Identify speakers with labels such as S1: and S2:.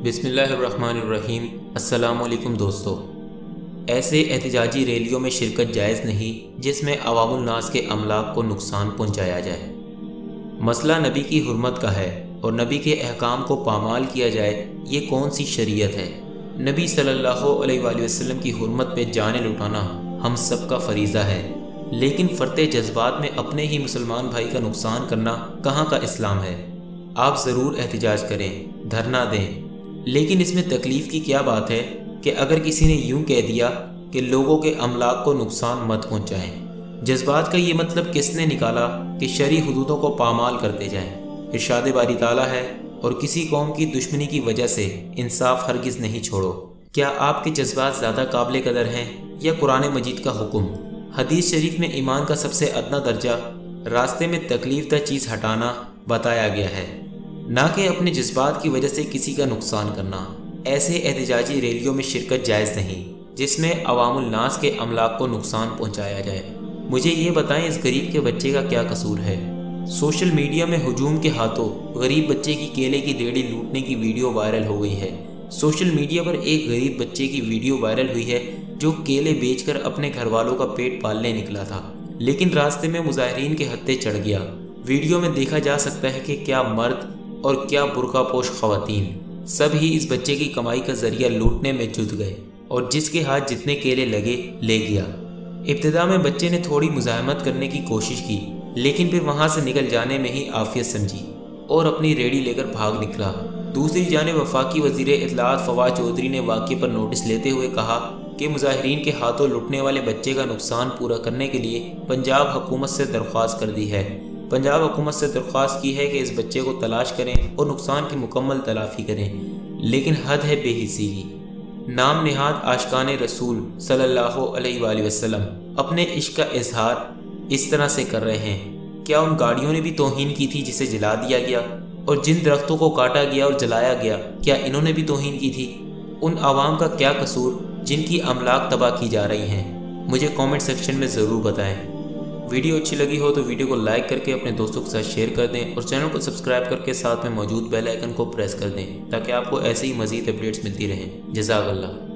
S1: بسم اللہ الرحمن الرحیم۔ السلام علیکم دوستو۔ ایسے احتجاجی ریلیوں میں شرکت جائز نہیں جس میں عوام الناس کے املاک کو نقصان پہنچایا جائے۔ مسئلہ نبی کی حرمت کا ہے اور نبی کے احکام کو پامال کیا جائے، یہ کون سی شریعت ہے؟ نبی صلی اللہ علیہ وآلہ وسلم کی حرمت پہ جانیں لٹانا ہم سب کا فریضہ ہے، لیکن فرط جذبات میں اپنے ہی مسلمان بھائی کا نقصان کرنا کہاں کا اسلام ہے؟ آپ ضرور احتجاج کریں، دھرنا دیں، لیکن اس میں تکلیف کی کیا بات ہے کہ اگر کسی نے یوں کہہ دیا کہ لوگوں کے املاک کو نقصان مت پہنچائیں، جذبات کا یہ مطلب کس نے نکالا کہ شرعی حدودوں کو پامال کرتے جائیں؟ ارشاد باری تعالیٰ ہے، اور کسی قوم کی دشمنی کی وجہ سے انصاف ہرگز نہیں چھوڑو۔ کیا آپ کے جذبات زیادہ قابل قدر ہیں یا قرآن مجید کا حکم؟ حدیث شریف میں ایمان کا سب سے ادنا درجہ راستے میں تکلیف دہ چیز ہٹانا بتایا گیا ہے، نہ کہ اپنے جذبات کی وجہ سے کسی کا نقصان کرنا۔ ایسے احتجاجی ریلیوں میں شرکت جائز نہیں جس میں عوام الناس کے املاک کو نقصان پہنچایا جائے۔ مجھے یہ بتائیں، اس غریب کے بچے کا کیا قصور ہے؟ سوشل میڈیا میں ہجوم کے ہاتھوں غریب بچے کی کیلے کی ریڑھی لوٹنے کی ویڈیو وائرل ہو گئی ہے۔ سوشل میڈیا پر ایک غریب بچے کی ویڈیو وائرل ہوئی ہے جو کیلے بیچ کر اپنے گھر والوں کا پیٹ پالنے نکلا تھا، لیکن راستے میں مظاہرین کے ہتھے چڑھ گیا۔ ویڈیو میں دیکھا جا سکتا ہے کہ کیا مرد اور کیا برقع پوش خواتین سب ہی اس بچے کی کمائی کا ذریعہ لوٹنے میں جت گئے، اور جس کے ہاتھ جتنے کیلے لگے لے گیا۔ ابتدا میں بچے نے تھوڑی مزاحمت کرنے کی کوشش کی، لیکن پھر وہاں سے نکل جانے میں ہی عافیت سمجھی اور اپنی ریڑھی لے کر بھاگ نکلا۔ دوسری جانب وفاقی وزیر اطلاعات فواد چودھری نے واقعے پر نوٹس لیتے ہوئے کہا کہ مظاہرین کے ہاتھوں لٹنے والے بچے کا نقصان پورا کرنے کے لیے پنجاب حکومت سے درخواست کر دی ہے۔ پنجاب حکومت سے درخواست کی ہے کہ اس بچے کو تلاش کریں اور نقصان کی مکمل تلافی کریں، لیکن حد ہے بے حسی کی۔ نام نہاد عاشقان رسول صلی اللہ علیہ وآلہ وسلم اپنے عشق کا اظہار اس طرح سے کر رہے ہیں۔ کیا ان گاڑیوں نے بھی توہین کی تھی جسے جلا دیا گیا؟ اور جن درختوں کو کاٹا گیا اور جلایا گیا، کیا انہوں نے بھی توہین کی تھی؟ ان عوام کا کیا قصور جن کی املاک تباہ کی جا رہی ہیں؟ مجھے کامنٹ سیکشن میں ضرور بتائیں۔ ویڈیو اچھی لگی ہو تو ویڈیو کو لائک کر کے اپنے دوستوں کے ساتھ شیئر کر دیں، اور چینل کو سبسکرائب کر کے ساتھ میں موجود بیل آئیکن کو پریس کر دیں تاکہ آپ کو ایسے ہی مزید اپڈیٹس ملتی رہیں۔ جزاک اللہ۔